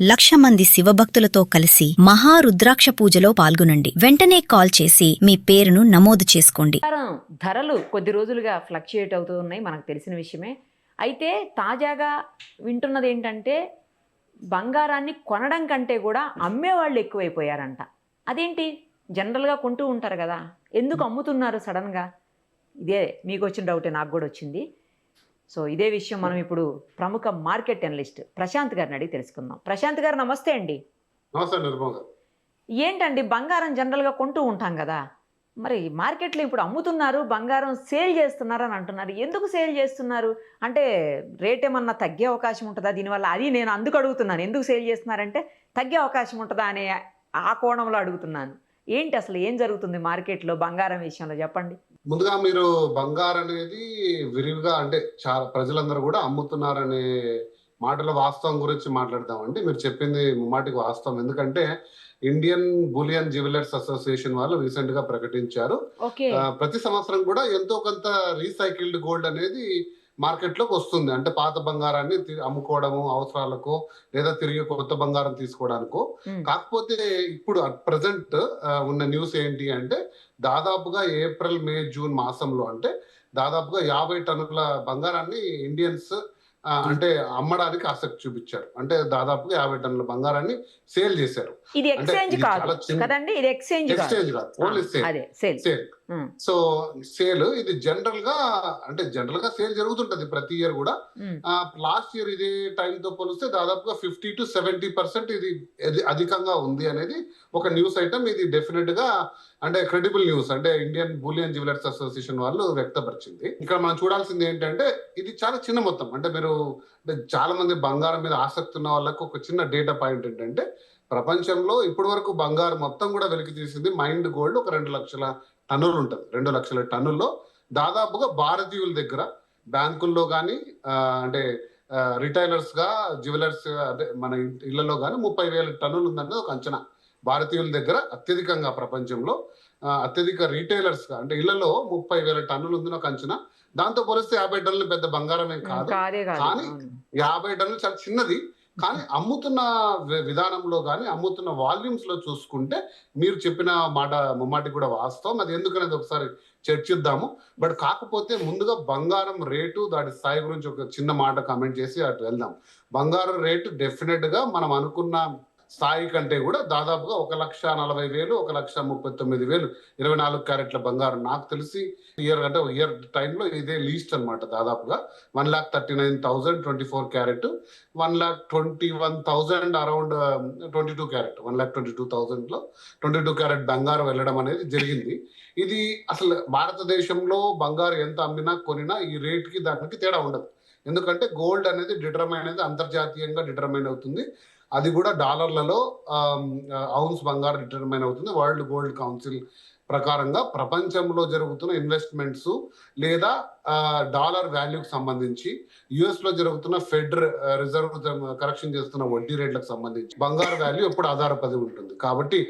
1,00,000 మంది శివభక్తులతో కలిసి మహారుద్రాక్ష పూజలో పాల్గొనండి. వెంటనే కాల్ చేసి మీ పేరును నమోదు చేసుకోండి. ధరలు కొద్ది రోజులుగా ఫ్లక్చుయేట్ అవుతూ ఉన్నాయి, మనకు తెలిసిన విషయమే. అయితే తాజాగా వింటున్నది ఏంటంటే బంగారాన్ని కొనడం కంటే కూడా అమ్మేవాళ్ళు ఎక్కువైపోయారంట. అదేంటి? జనరల్గా కొంటూ ఉంటారు కదా, ఎందుకు అమ్ముతున్నారు సడన్గా? ఇదే మీకు వచ్చిన డౌటే, నాకు కూడా వచ్చింది. సో ఇదే విషయం మనం ఇప్పుడు ప్రముఖ మార్కెట్ అనలిస్ట్ ప్రశాంత్ గారిని అడిగి తెలుసుకుందాం. ప్రశాంత్ గారు నమస్తే అండి. ఏంటండి, బంగారం జనరల్గా కొంటూ ఉంటాం కదా, మరి మార్కెట్లో ఇప్పుడు అమ్ముతున్నారు, బంగారం సేల్ చేస్తున్నారు అని అంటున్నారు. ఎందుకు సేల్ చేస్తున్నారు? అంటే రేట్ ఏమన్నా తగ్గే అవకాశం ఉంటుందా దీనివల్ల? అది నేను అందుకు అడుగుతున్నాను, ఎందుకు సేల్ చేస్తున్నారంటే తగ్గే అవకాశం ఉంటుందా అనే ఆ కోణంలో అడుగుతున్నాను. ఏంటి అసలు ఏం జరుగుతుంది మార్కెట్లో బంగారం విషయంలో, చెప్పండి. ముందుగా మీరు బంగారం అనేది విరివిగా అంటే చాలా ప్రజలందరూ కూడా అమ్ముతున్నారనే మాటల వాస్తవం గురించి మాట్లాడదామండి. మీరు చెప్పింది ముమ్మాటికి వాస్తవం. ఎందుకంటే ఇండియన్ బులియన్ జ్యువెలర్స్ అసోసియేషన్ వాళ్ళు రీసెంట్ గా ప్రకటించారు, ప్రతి సంవత్సరం కూడా ఎంతో కొంత రీసైకిల్డ్ గోల్డ్ అనేది మార్కెట్ లోకి వస్తుంది. అంటే పాత బంగారాన్ని అమ్ముకోవడము అవసరాలకు, లేదా తిరిగి కొత్త బంగారం తీసుకోవడానికో. కాకపోతే ఇప్పుడు అట్ ప్రజెంట్ ఉన్న న్యూస్ ఏంటి అంటే, దాదాపుగా ఏప్రిల్ మే జూన్ మాసంలో అంటే దాదాపుగా 50 టన్నుల బంగారాన్ని ఇండియన్స్ అంటే అమ్మడానికి ఆసక్తి చూపించారు. అంటే దాదాపుగా 50 టన్నుల బంగారాన్ని సేల్ చేశారు. ఇది ఎక్స్చేంజ్ కాదు కదండి, ఇది ఎక్స్చేంజ్ కాదు, ఓన్లీ సేల్. సో సేల్ ఇది జనరల్ గా సేల్ జరుగుతుంటది ప్రతి ఇయర్ కూడా. లాస్ట్ ఇయర్ ఇదే టైం తో పోలిస్తే దాదాపుగా 50 to 70% ఇది అధికంగా ఉంది అనేది ఒక న్యూస్ ఐటమ్. ఇది డెఫినెట్ గా అంటే క్రెడిబుల్ న్యూస్, అంటే ఇండియన్ బులియన్ జ్యువెలర్స్ అసోసియేషన్ వాళ్ళు వ్యక్తపరిచింది. ఇక్కడ మనం చూడాల్సింది ఏంటంటే ఇది చాలా చిన్న మొత్తం. అంటే మీరు చాలా మంది బంగారం మీద ఆసక్తి ఉన్న వాళ్ళకు ఒక చిన్న డేటా పాయింట్ ఏంటంటే, ప్రపంచంలో ఇప్పటి వరకు బంగారం మొత్తం కూడా వెలికి తీసింది మైండ్ గోల్డ్ ఒక 2 లక్షల టన్నులు ఉంటుంది. 2 లక్షల టన్నుల్లో దాదాపుగా భారతీయుల దగ్గర బ్యాంకుల్లో కానీ అంటే రిటైలర్స్ గా జ్యువెలర్స్ అంటే మన ఇళ్లలో కానీ 30,000 టన్నులు ఉందన్నది ఒక అంచనా. భారతీయుల దగ్గర అత్యధికంగా ప్రపంచంలో అత్యధిక రీటైలర్స్ గా అంటే ఇళ్లలో 30,000 టన్నులు ఉందని ఒక అంచనా. దాంతో పోలిస్తే 50 టన్నులు పెద్ద బంగారం ఏం కాదు, కానీ 50 టన్నులు చాలా చిన్నది. కానీ అమ్ముతున్న విధానంలో కానీ అమ్ముతున్న వాల్యూమ్స్ లో చూసుకుంటే మీరు చెప్పిన మాట ముమ్మాటి కూడా వాస్తవం. అది ఎందుకనేది ఒకసారి చర్చిద్దాము. బట్ కాకపోతే ముందుగా బంగారం రేటు దాని స్థాయి గురించి ఒక చిన్న మాట కామెంట్ చేసి అటు వెళ్దాం. బంగారం రేటు డెఫినెట్ గా మనం అనుకున్న స్థాయి కంటే కూడా దాదాపుగా 1,40,000, 1,39,000 24 క్యారెట్ల బంగారం నాకు తెలిసి ఇయర్ టైంలో ఇదే లీస్ట్ అనమాట. దాదాపుగా 1,39,000 24 క్యారెట్, 1,21,000 అరౌండ్ 22 క్యారెట్, 1,22,000 లో 22 క్యారెట్ బంగారం వెళ్ళడం అనేది జరిగింది. ఇది అసలు భారతదేశంలో బంగారం ఎంత అమ్మినా కొనినా ఈ రేట్కి దానికి తేడా ఉండదు. ఎందుకంటే గోల్డ్ అనేది డిటర్మైన్ అనేది అంతర్జాతీయంగా డిటర్మైన్ అవుతుంది. అది కూడా డాలర్లలో ఔన్స్ బంగారం డిటర్మైన్ అవుతుంది. వరల్డ్ గోల్డ్ కౌన్సిల్ ప్రకారంగా ప్రపంచంలో జరుగుతున్న ఇన్వెస్ట్మెంట్స్ లేదా డాలర్ వాల్యూకి సంబంధించి, యుఎస్ లో జరుగుతున్న ఫెడ్ రిజర్వ్ కరెక్షన్ చేస్తున్న వడ్డీ రేట్లకు సంబంధించి బంగారు వాల్యూ ఎప్పుడు ఆధారపడి ఉంటుంది. కాబట్టి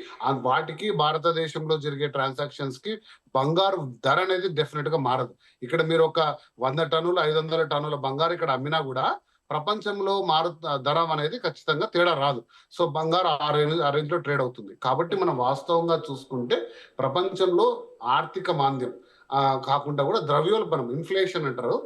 వాటికి భారతదేశంలో జరిగే ట్రాన్సాక్షన్స్ కి బంగారు ధర అనేది డెఫినెట్ గా మారదు. ఇక్కడ మీరు ఒక 100 టన్నులు 500 టన్నుల బంగారు ఇక్కడ అమ్మినా కూడా ప్రపంచంలో ధర అనేది ఖచ్చితంగా తేడా రాదు. సో బంగారు ఆ రేంజ్ లో ట్రేడ్ అవుతుంది. కాబట్టి మనం వాస్తవంగా చూసుకుంటే ప్రపంచంలో ఆర్థిక మాంద్యం కాకుండా కూడా ద్రవ్యోల్బణం, ఇన్ఫ్లేషన్ అంటారు.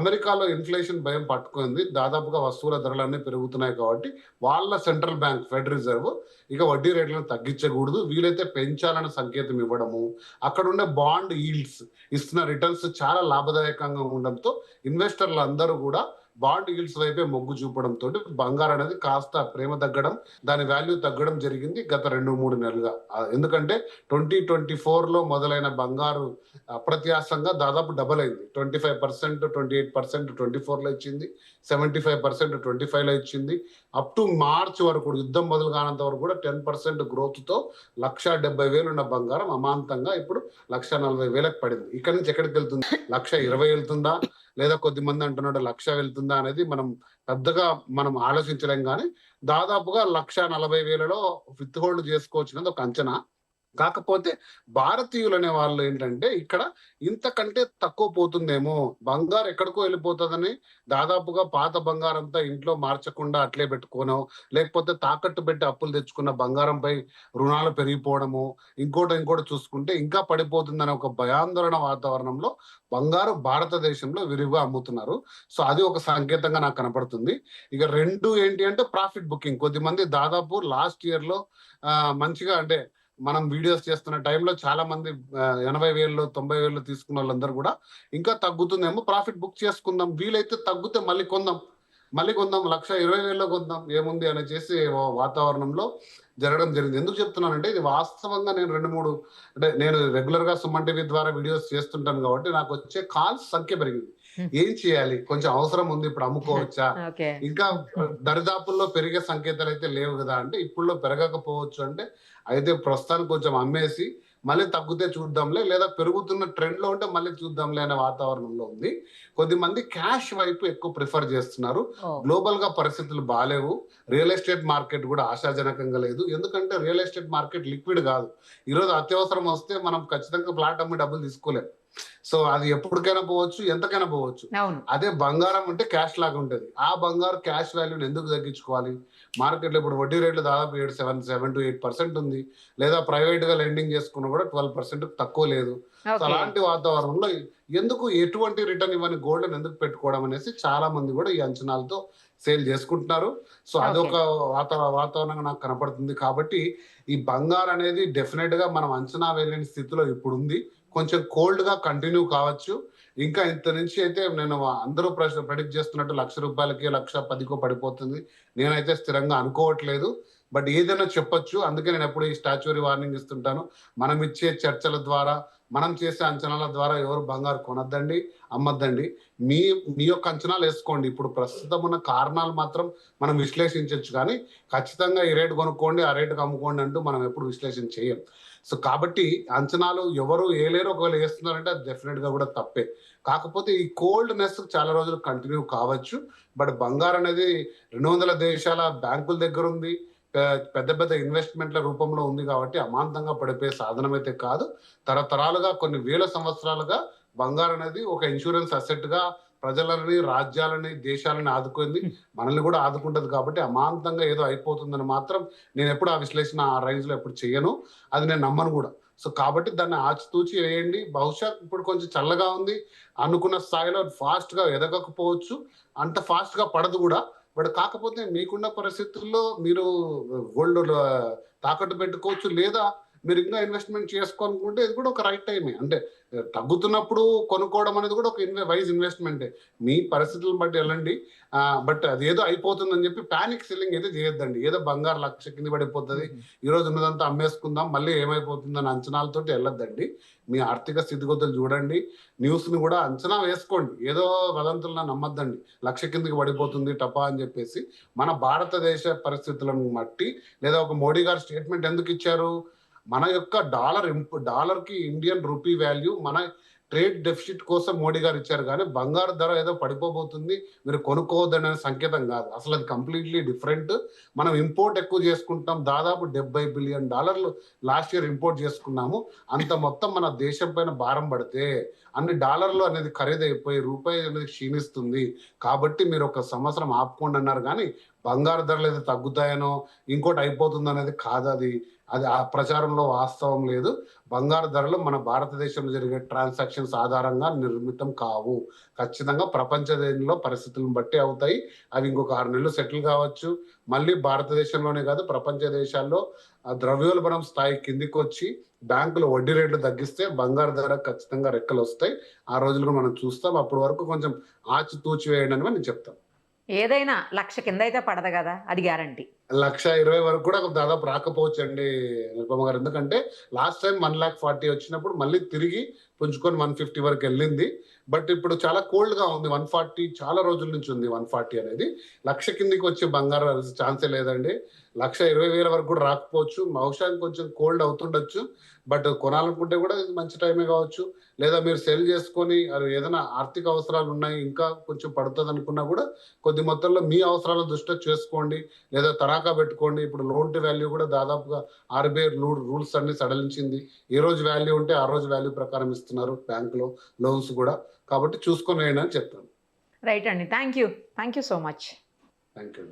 అమెరికాలో ఇన్ఫ్లేషన్ భయం పట్టుకుంది. దాదాపుగా వస్తువుల ధరలన్నీ పెరుగుతున్నాయి. కాబట్టి వాళ్ళ సెంట్రల్ బ్యాంక్ ఫెడ్ రిజర్వ్ ఇక వడ్డీ రేట్లను తగ్గించకూడదు, వీలైతే పెంచాలని సంకేతం ఇవ్వడము, అక్కడ ఉండే బాండ్ ఈల్డ్స్ ఇస్తున్న రిటర్న్స్ చాలా లాభదాయకంగా ఉండడంతో ఇన్వెస్టర్లు అందరూ కూడా బాండ్ ఈల్డ్స్ వైపే మొగ్గు చూపడంతో బంగారం అనేది కాస్త ప్రేమ తగ్గడం, దాని వాల్యూ తగ్గడం జరిగింది గత 2-3 నెలలుగా. ఎందుకంటే 2024 లో మొదలైన బంగారు అప్రత్యాసంగా దాదాపు డబల్ అయింది. 25%, 28% 24 లో ఇచ్చింది, 75% 25 లో ఇచ్చింది. అప్ టు మార్చ్ వరకు, యుద్ధం మొదలు కానంత వరకు కూడా 10% గ్రోత్ తో 1,70,000 ఉన్న బంగారం అమాంతంగా ఇప్పుడు 1,40,000 పడింది. ఇక్కడ నుంచి ఎక్కడికి వెళ్తుంది? 1,20,000 వెళ్తుందా, లేదా కొద్ది మంది అంటున్నాడు 1,00,000 వెళ్తుందా అనేది మనం ఆలోచించలేం. కానీ దాదాపుగా 1,40,000లో విత్ హోల్డ్ చేసుకోవచ్చు అనేది ఒక అంచనా. కాకపోతే భారతీయులు అనే వాళ్ళు ఏంటంటే ఇక్కడ ఇంతకంటే తక్కువ పోతుందేమో, బంగారు ఎక్కడికో వెళ్ళిపోతుందని దాదాపుగా పాత బంగారంతా ఇంట్లో మార్చకుండా అట్లే పెట్టుకోనో, లేకపోతే తాకట్టు పెట్టి అప్పులు తెచ్చుకున్న బంగారంపై రుణాలు పెరిగిపోవడము, ఇంకోటి చూసుకుంటే ఇంకా పడిపోతుందనే ఒక భయాందోళన వాతావరణంలో బంగారు భారతదేశంలో విరివిగా అమ్ముతున్నారు. సో అది ఒక సంకేతంగా నాకు కనపడుతుంది. ఇక 2 ఏంటి అంటే ప్రాఫిట్ బుకింగ్. కొద్దిమంది దాదాపు లాస్ట్ ఇయర్ లో మంచిగా అంటే మనం వీడియోస్ చేస్తున్న టైంలో చాలా మంది 80,000 90,000 తీసుకున్న వాళ్ళందరూ కూడా ఇంకా తగ్గుతుందేమో ప్రాఫిట్ బుక్ చేసుకుందాం, వీలైతే తగ్గితే మళ్ళీ కొందాం 1,20,000 కొందాం ఏముంది అని చేసి వాతావరణంలో జరగడం జరిగింది. ఎందుకు చెప్తున్నానంటే ఇది వాస్తవంగా నేను 2-3 అంటే నేను రెగ్యులర్ గా సుమన్ టీవీ ద్వారా వీడియోస్ చేస్తుంటాను కాబట్టి నాకు వచ్చే కాల్స్ సంఖ్య పెరిగింది. ఏం చేయాలి, కొంచెం అవసరం ఉంది, ఇప్పుడు అమ్ముకోవచ్చా, ఇంకా దరిదాపుల్లో పెరిగే సంకేతాలు అయితే లేవు కదా అంటే ఇప్పుడులో పెరగకపోవచ్చు అంటే అయితే ప్రస్తుతానికి కొంచెం అమ్మేసి మళ్ళీ తగ్గితే చూద్దాంలే, లేదా పెరుగుతున్న ట్రెండ్ లో ఉంటే మళ్ళీ చూద్దాంలే అనే వాతావరణంలో ఉంది. కొద్దిమంది క్యాష్ వైపు ఎక్కువ ప్రిఫర్ చేస్తున్నారు. గ్లోబల్ గా పరిస్థితులు బాగాలేవు, రియల్ ఎస్టేట్ మార్కెట్ కూడా ఆశాజనకంగా లేదు. ఎందుకంటే రియల్ ఎస్టేట్ మార్కెట్ లిక్విడ్ కాదు. ఈరోజు అత్యవసరం వస్తే మనం ఖచ్చితంగా ప్లాట్ అమ్మి డబ్బులు తీసుకోలేం. సో అది ఎప్పటికైనా పోవచ్చు, ఎంతకైనా పోవచ్చు. అదే బంగారం అంటే క్యాష్ లాగా ఉంటది. ఆ బంగారు క్యాష్ వాల్యూని ఎందుకు తగ్గించుకోవాలి? మార్కెట్ లో ఇప్పుడు వడ్డీ రేట్లు దాదాపు 7 to 8% ఉంది, లేదా ప్రైవేట్ గా లెండింగ్ చేసుకున్నా కూడా 12% తక్కువ లేదు. సో అలాంటి వాతావరణంలో ఎందుకు ఎటువంటి రిటర్న్ ఇవ్వని గోల్డ్ ఎందుకు పెట్టుకోవడం అనేసి చాలా మంది కూడా ఈ అంచనాలతో సేల్ చేసుకుంటున్నారు. సో అదొక వాతావరణంగా నాకు కనపడుతుంది. కాబట్టి ఈ బంగారు అనేది డెఫినెట్ గా మనం అంచనా వేయలేని స్థితిలో ఇప్పుడు ఉంది. కొంచెం కోల్డ్ గా కంటిన్యూ కావచ్చు. ఇంకా ఇంత నుంచి అయితే నేను అందరూ ప్రెడిక్ట్ చేస్తున్నట్టు ₹1,00,000కి 1,10,000 పడిపోతుంది నేనైతే స్థిరంగా అనుకోవట్లేదు. బట్ ఏదైనా చెప్పొచ్చు. అందుకే నేను ఎప్పుడు ఈ స్టాచ్యూరీ వార్నింగ్ ఇస్తుంటాను. మనం ఇచ్చే చర్చల ద్వారా, మనం చేసే అంచనాల ద్వారా ఎవరు బంగారు కొనొద్దండి, అమ్మద్దండి. మీ యొక్క అంచనాలు వేసుకోండి. ఇప్పుడు ప్రస్తుతం ఉన్న కారణాలు మాత్రం మనం విశ్లేషించవచ్చు, కానీ ఖచ్చితంగా ఈ రేటు కొనుక్కోండి, ఆ రేటుకి అమ్ముకోండి అంటూ మనం ఎప్పుడు విశ్లేషణ చేయం. సో కాబట్టి అంచనాలు ఎవరు వేయలేరు. ఒకవేళ వేస్తున్నారంటే అది డెఫినెట్ గా కూడా తప్పే. కాకపోతే ఈ కోల్డ్నెస్ చాలా రోజులు కంటిన్యూ కావచ్చు. బట్ బంగారు అనేది 200 దేశాల బ్యాంకుల దగ్గర ఉంది, పెద్ద పెద్ద ఇన్వెస్ట్మెంట్ల రూపంలో ఉంది. కాబట్టి అమాంతంగా పడిపోయే సాధనం అయితే కాదు. తరతరాలుగా కొన్ని వేల సంవత్సరాలుగా బంగారు అనేది ఒక ఇన్సూరెన్స్ అసెట్ గా ప్రజలని, రాజ్యాలని, దేశాలని ఆదుకుంది, మనల్ని కూడా ఆదుకుంటది. కాబట్టి అమాంతంగా ఏదో అయిపోతుందని మాత్రం నేను ఎప్పుడు ఆ విశ్లేషణ ఆ రేంజ్ లో ఎప్పుడు చెయ్యను, అది నేను నమ్మను కూడా. సో కాబట్టి దాన్ని ఆచితూచి వేయండి. బహుశా ఇప్పుడు కొంచెం చల్లగా ఉంది, అనుకున్న స్థాయిలో ఫాస్ట్ గా ఎదగకపోవచ్చు, అంత ఫాస్ట్ గా పడదు కూడా. బట్ కాకపోతే మీకున్న పరిస్థితుల్లో మీరు గోల్డ్ తాకట్టు పెట్టుకోవచ్చు, లేదా మీరు ఇంకా ఇన్వెస్ట్మెంట్ చేసుకోవాలనుకుంటే ఇది కూడా ఒక రైట్ టైమే. అంటే తగ్గుతున్నప్పుడు కొనుక్కోవడం అనేది కూడా ఒక వైజ్ ఇన్వెస్ట్మెంటే. మీ పరిస్థితులను బట్టి వెళ్ళండి. బట్ అది ఏదో అయిపోతుందని చెప్పి ప్యానిక్ సెల్లింగ్ అయితే చేయొద్దండి. ఏదో బంగారు 1,00,000 కింద పడిపోతుంది, ఈ రోజు ఉన్నదంతా అమ్మేసుకుందాం, మళ్ళీ ఏమైపోతుందని అంచనాలతోటి వెళ్ళొద్దండి. మీ ఆర్థిక స్థితిగతులు చూడండి, న్యూస్ ని కూడా అంచనా వేసుకోండి. ఏదో వదంతులను నమ్మద్దండి, 1,00,000 కిందకి పడిపోతుంది టపా అని చెప్పేసి. మన భారతదేశ పరిస్థితులను బట్టి, లేదా ఒక మోడీ గారు స్టేట్మెంట్ ఎందుకు ఇచ్చారు, మన యొక్క డాలర్ కి ఇండియన్ రూపీ వాల్యూ మన ట్రేడ్ డెఫిసిట్ కోసం మోడీ గారు ఇచ్చారు. కానీ బంగారు ధర ఏదో పడిపోబోతుంది మీరు కొనుక్కోవద్దనే సంకేతం కాదు. అసలు అది కంప్లీట్లీ డిఫరెంట్. మనం ఇంపోర్ట్ ఎక్కువ చేసుకుంటాం, దాదాపు $70 బిలియన్ లాస్ట్ ఇయర్ ఇంపోర్ట్ చేసుకున్నాము. అంత మొత్తం మన దేశం పైన భారం పడితే అన్ని డాలర్లు అనేది ఖరీదైపోయి రూపాయి అనేది క్షీణిస్తుంది. కాబట్టి మీరు ఒక సంవత్సరం ఆపుకోండి అన్నారు, కానీ బంగారు ధరలు ఏదో తగ్గుతాయనో ఇంకోటి అయిపోతుంది అనేది కాదు. అది ఆ ప్రచారంలో వాస్తవం లేదు. బంగారు ధరలు మన భారతదేశంలో జరిగే ట్రాన్సాక్షన్స్ ఆధారంగా నిర్మితం కావు. ఖచ్చితంగా ప్రపంచ దేశంలో పరిస్థితులను బట్టి అవుతాయి. అవి ఇంకొక 6 నెలలు సెటిల్ కావచ్చు. మళ్ళీ భారతదేశంలోనే కాదు ప్రపంచ దేశాల్లో ద్రవ్యోల్బణం స్థాయి కిందికి వచ్చి బ్యాంకులు వడ్డీ రేట్లు తగ్గిస్తే బంగారు ధర ఖచ్చితంగా రెక్కలు వస్తాయి. ఆ రోజులు మనం చూస్తాం. అప్పటి వరకు కొంచెం ఆచితూచి వేయండి అని నేను చెప్తాను. ఏదైనా 1,00,000 కింద అయితే పడదు కదా, అది గ్యారంటీ. 1,20,000 వరకు కూడా దాదాపు రాకపోవచ్చు అండి నిరుపమ గారు. ఎందుకంటే లాస్ట్ టైం 1,40,000 వచ్చినప్పుడు మళ్ళీ తిరిగి పుంజుకొని 150 వరకు వెళ్ళింది. బట్ ఇప్పుడు చాలా కోల్డ్ గా ఉంది. 140 చాలా రోజుల నుంచి ఉంది. 140 అనేది 1,00,000 కిందికి వచ్చే బంగారం ఛాన్సే లేదండి. 1,20,000 వరకు కూడా రాకపోవచ్చు. బహుశా కొంచెం కోల్డ్ అవుతుండొచ్చు. బట్ కొనాలనుకుంటే కూడా ఇది మంచి టైమే కావచ్చు. లేదా మీరు సెల్ చేసుకొని ఏదైనా ఆర్థిక అవసరాలు ఉన్నాయి, ఇంకా కొంచెం పడుతుంది అనుకున్నా కూడా కొద్ది మొత్తంలో మీ అవసరాల దృష్ట్యా చేసుకోండి. లేదా తనఖా పెట్టుకోండి. ఇప్పుడు లోన్ టు వాల్యూ కూడా దాదాపుగా RBI రూల్స్ అన్ని సడలించింది. ఏ రోజు వాల్యూ ఉంటే ఆ రోజు వాల్యూ ప్రకారం ఇస్తున్నారు బ్యాంకులో లోన్స్ కూడా. కాబట్టి చూసుకొని వేయండి అని చెప్తాను. రైట్ అండి. Thank you so much. Thank you.